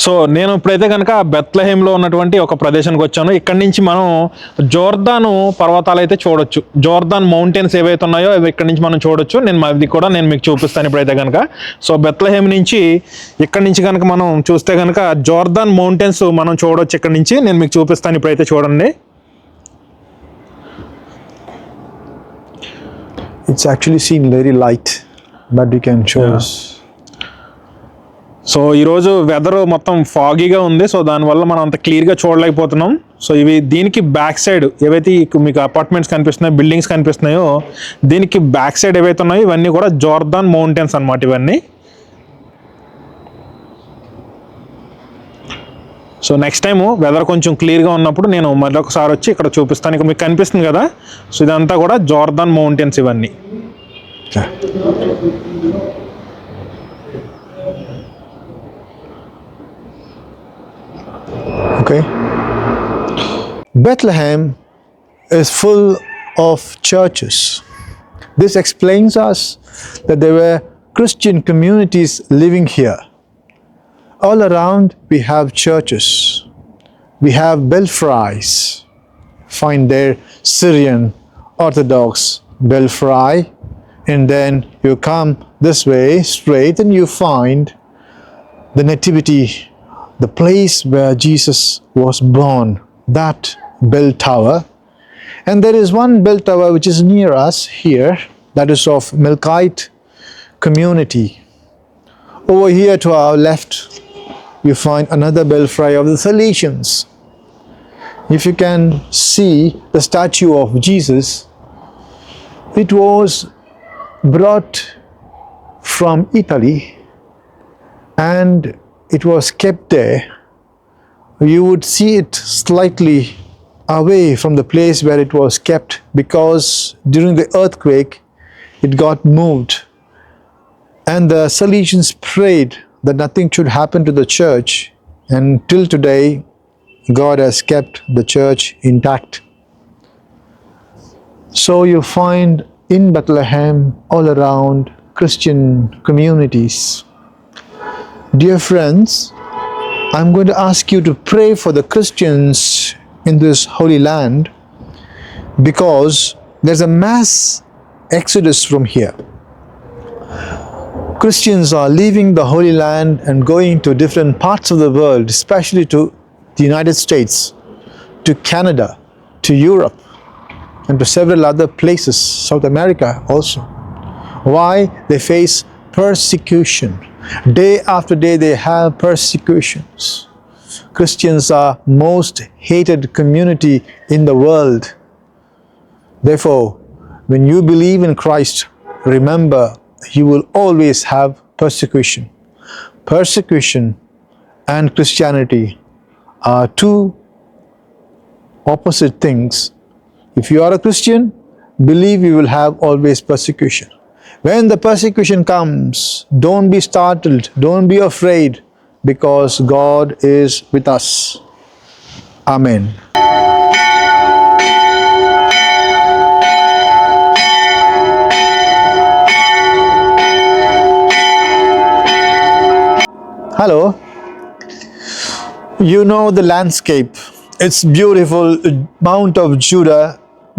So నేను ఇప్పుడైతే కనుక బెత్లెహేమ్లో ఉన్నటువంటి ఒక ప్రదేశానికి వచ్చాను. ఇక్కడి నుంచి మనం జోర్దాను పర్వతాలు అయితే చూడొచ్చు. జోర్దాన్ మౌంటైన్స్ ఏవైతే ఉన్నాయో అవి ఇక్కడి నుంచి మనం చూడొచ్చు. అది కూడా నేను మీకు చూపిస్తాను ఇప్పుడైతే కనుక. సో బెత్లెహేమ్ నుంచి ఇక్కడి నుంచి కనుక మనం చూస్తే కనుక జోర్దాన్ మౌంటైన్స్ మనం చూడొచ్చు. ఇక్కడి నుంచి నేను మీకు చూపిస్తాను ఇప్పుడైతే చూడండి. It's actually seen very light, but we can show us. So ఈరోజు వెదర్ మొత్తం ఫాగీగా ఉంది. సో దానివల్ల మనం అంత క్లియర్గా చూడలేకపోతున్నాం. సో దీనికి బ్యాక్ సైడ్ ఏవైతే మీకు అపార్ట్మెంట్స్ కనిపిస్తున్నాయో, బిల్డింగ్స్ కనిపిస్తున్నాయో, దీనికి బ్యాక్ సైడ్ ఏవైతే ఉన్నాయో ఇవన్నీ కూడా జోర్దాన్ మౌంటైన్స్ అన్నమాట ఇవన్నీ. సో నెక్స్ట్ టైం వెదర్ కొంచెం క్లియర్గా ఉన్నప్పుడు నేను మరొకసారి వచ్చి ఇక్కడ చూపిస్తాను. ఇక్కడ మీకు కనిపిస్తుంది కదా, సో ఇదంతా కూడా జోర్దాన్ మౌంటైన్స్ ఇవన్నీ. Okay. Bethlehem is full of churches. This explains us that there were Christian communities living here. All around we have churches. We have belfries. Find there Syrian Orthodox belfry, and then you come this way straight and you find the Nativity, the place where Jesus was born, that bell tower. And there is one bell tower which is near us here, that is of Melkite community. Over here to our left, you find another belfry of the Salesians. If you can see the statue of Jesus, it was brought from Italy and it was kept there. You would see it slightly away from the place where it was kept because during the earthquake it got moved, and the Salesians prayed that nothing should happen to the church, and till today God has kept the church intact. So you find in Bethlehem all around Christian communities. Dear friends, I'm going to ask you to pray for the Christians in this holy land because there's a mass exodus from here. Christians are leaving the Holy Land and going to different parts of the world, especially to the United States, to Canada, to Europe, and to several other places, South America also. Why? They face persecution. Day after day they have persecutions. Christians are most hated community in the world. Therefore, when you believe in Christ, remember you will always have persecution. Persecution and Christianity are two opposite things. If you are a Christian, believe you will have always persecution. When the persecution comes, don't be startled, don't be afraid, because God is with us. Amen. Hello. You know the landscape. It's beautiful, Mount of Judah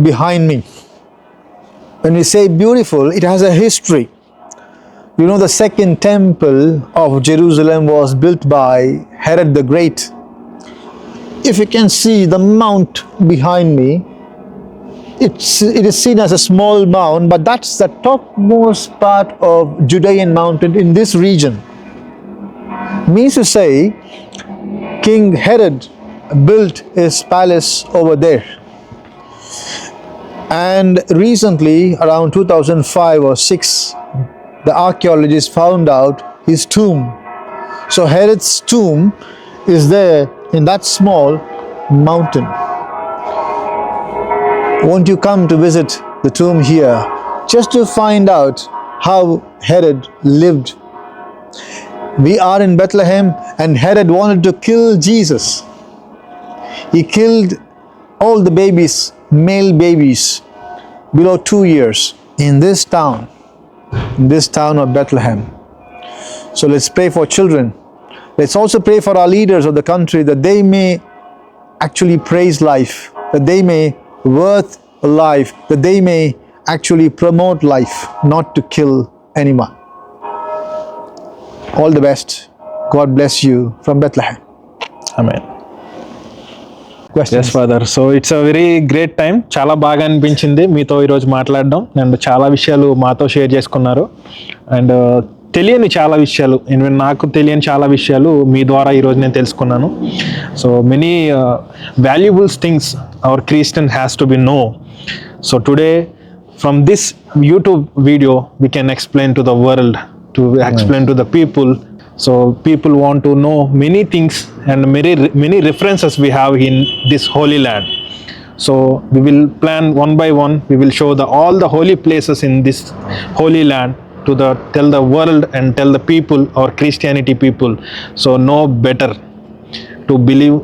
behind me. When we say beautiful, it has a history. You know, the second temple of Jerusalem was built by Herod the Great. If you can see the mount behind me, it is seen as a small mound, but that's the topmost part of Judean mountain in this region. Means to say, King Herod built his palace over there. And recently, around 2005 or 6, the archaeologists found out his tomb. So Herod's tomb is there in that small mountain. Won't you come to visit the tomb here just to find out how Herod lived? We are in Bethlehem and Herod wanted to kill Jesus. He killed all the babies, male babies below 2 years in this town of Bethlehem. So let's pray for children Let's also pray for our leaders of the country that they may actually praise life, that they may worth life, that they may actually promote life, not to kill anyone. All the best. God bless you from Bethlehem. Amen. Questions? Yes father. So it's a very great time. చాలా బాగా అనిపించింది మీతో ఈరోజు మాట్లాడడం and చాలా విషయాలు మాతో share చేసుకున్నారు అండ్ తెలియని చాలా విషయాలు నాకు తెలియని చాలా విషయాలు మీ ద్వారా ఈరోజు నేను తెలుసుకున్నాను. So many valuables things our Christian has to be know. So today from this YouTube video we can explain to the world, to explain to the people. So people want to know many things and many references we have in this holy land. So we will plan one by one. We will show all the holy places in this holy land to tell the world and tell the people, our Christianity people. So know better to believe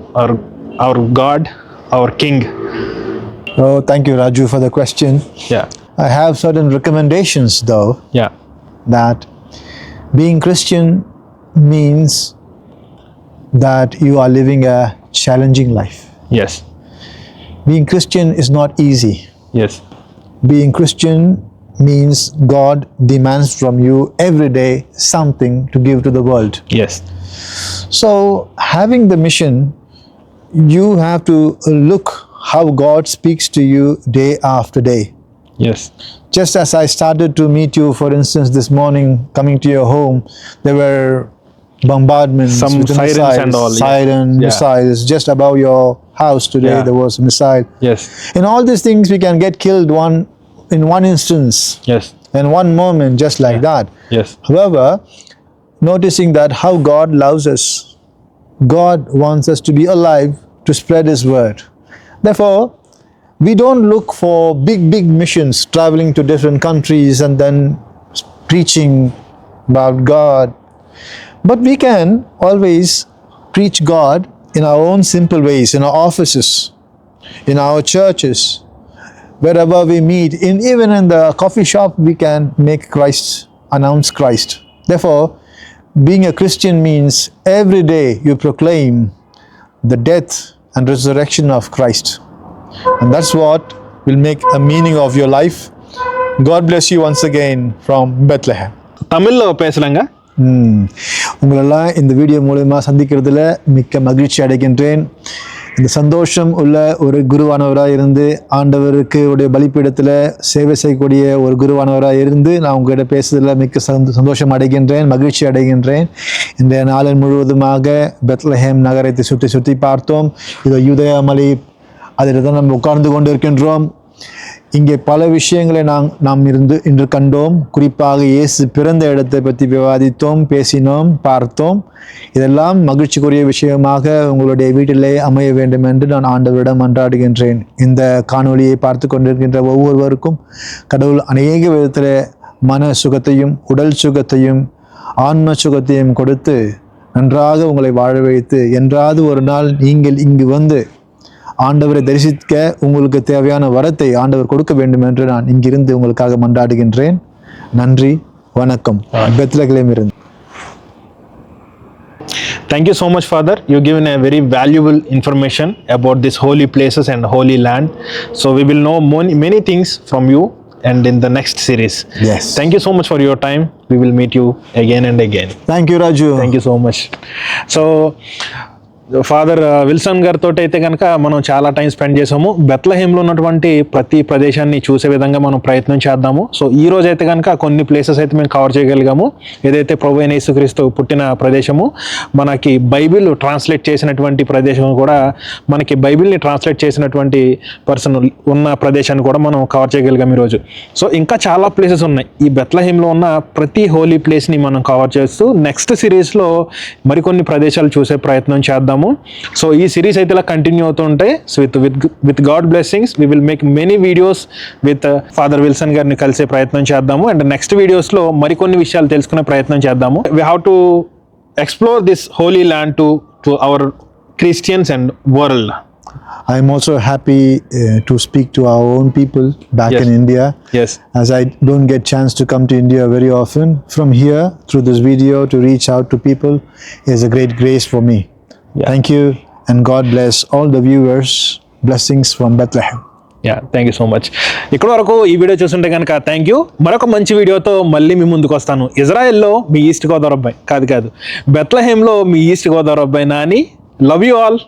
our God, our King. Oh, thank you, Raju, for the question. Yeah. I have certain recommendations, though, Yeah. that being Christian means that you are living a challenging life. Yes. Being Christian is not easy. Yes. Being Christian means God demands from you every day something to give to the world. Yes. So, having the mission, you have to look how God speaks to you day after day. Yes. Just as I started to meet you, for instance, this morning, coming to your home, there were bombardments, Some with the sirens missiles, and all, yeah. siren, Yeah. missiles. Just above your house today, Yeah. there was a missile. Yes. In all these things, we can get killed in one instance, Yes. in one moment, just like that. Yes. However, noticing that how God loves us, God wants us to be alive to spread His word. Therefore, we don't look for big missions, traveling to different countries and then preaching about God. But we can always preach God in our own simple ways, in our offices, in our churches, wherever we meet, even in the coffee shop, we can announce Christ. Therefore, being a Christian means every day you proclaim the death and resurrection of Christ. And that's what will make a meaning of your life. God bless you once again from Bethlehem. தமிழ்లో பேசலாங்க. உங்களெல்லாம் இந்த video மூலமா சந்திக்கிறதுல மிக்க மகிழ்ச்சி அடைகின்றேன். இந்த சந்தோஷம் உள்ள ஒரு குருவானவராக இருந்து ஆண்டவருக்கு உடைய பலிப்பீடத்தில் சேவை செய்யக்கூடிய ஒரு குருவானவராக இருந்து நான் உங்கள்கிட்ட பேசுறதுல மிக்க சந்தோஷம் அடைகின்றேன், மகிழ்ச்சி அடைகின்றேன். இந்த நாளின் முழுவதுமாக பெத்லஹேம் நகரத்தை சுற்றி பார்த்தோம். இதோ யூதேயா மலை, அதில் தான் நம்ம உட்கார்ந்து கொண்டு இருக்கின்றோம். இங்கே பல விஷயங்களை நாம் இன்று கண்டோம். குறிப்பாக இயேசு பிறந்த இடத்தை பற்றி விவாதித்தோம், பேசினோம், பார்த்தோம். இதெல்லாம் மகிழ்ச்சிக்குரிய விஷயமாக உங்களுடைய வீட்டிலே அமைய வேண்டும் என்று நான் ஆண்டவரிடம் மன்றாடுகின்றேன். இந்த காணொளியை பார்த்து கொண்டிருக்கின்ற ஒவ்வொருவருக்கும் கடவுள் அநேக விதத்தில் மன சுகத்தையும் உடல் சுகத்தையும் ஆன்ம சுகத்தையும் கொடுத்து நன்றாக உங்களை வாழ வைத்து என்றாவது ஒரு நாள் நீங்கள் இங்கு வந்து ஆண்டவரை தரிசிக்க உங்களுக்கு தேவையான வரத்தை ஆண்டவர் கொடுக்க வேண்டும் என்று நான் இங்கிருந்து உங்களுக்காக மன்றாடுகின்றேன். நன்றி, வணக்கம். பெத்லகேமில் இருந்து. Thank you so much, Father. You've given a very valuable information about these holy places and holy land. So we will know many things from you and in the next series. Yes. Thank you so much for your time. We will meet you again and again. Thank you, Raju. Thank you so much. So father Wilson గారితో అయితే కనుక మనం చాలా time spend చేసాము. బెత్లహేమ్లో ఉన్నటువంటి ప్రతి ప్రదేశాన్ని చూసే విధంగా మనం ప్రయత్నం చేద్దాము. సో ఈ రోజు అయితే కనుక కొన్ని ప్లేసెస్ అయితే మేము కవర్ చేయగలిగాము. ఏదైతే ప్రభువైన యేసుక్రీస్తు పుట్టిన ప్రదేశము, మనకి బైబిల్ ట్రాన్స్లేట్ చేసినటువంటి ప్రదేశం కూడా, మనకి బైబిల్ని ట్రాన్స్లేట్ చేసినటువంటి పర్సన్ ఉన్న ప్రదేశాన్ని కూడా మనం కవర్ చేయగలిగాం ఈరోజు. సో ఇంకా చాలా ప్లేసెస్ ఉన్నాయి. ఈ బెత్లహేమ్లో ఉన్న ప్రతి హోలీ ప్లేస్ని మనం కవర్ చేస్తూ నెక్స్ట్ సిరీస్లో మరికొన్ని ప్రదేశాలు చూసే ప్రయత్నం చేద్దాము. సో ఈ సిరీస్ అయితే ఇలా కంటిన్యూ అవుతూ ఉంటాయి. So with God blessings we will make many videos with father Wilson గారిని కలిసే ప్రయత్నం చేద్దాము. అండ్ నెక్స్ట్ వీడియోస్లో మరికొన్ని విషయాలు తెలుసుకునే ప్రయత్నం చేద్దాము. We have to explore this Holi land to our Christians and world. I'm also happy to speak to our own people back Yes. in India. Yes. As I don't get chance to come to India very often, from here through this video to reach out to people is a great grace for me. Yeah. Thank you, and God bless all the viewers. Blessings from Bethlehem. Thank you so much. ఇక్కడ వరకు ఈ video చూస్తుంటే కనుక thank you. మరొక మంచి వీడియోతో మళ్ళీ మీ ముందుకు వస్తాను. ఇజ్రాయెల్లో మీ ఈస్ట్ గోదావరి అబ్బాయి కాదు బెత్లహేమ్లో మీ ఈస్ట్ గోదావరి అబ్బాయి నాని. Love you all.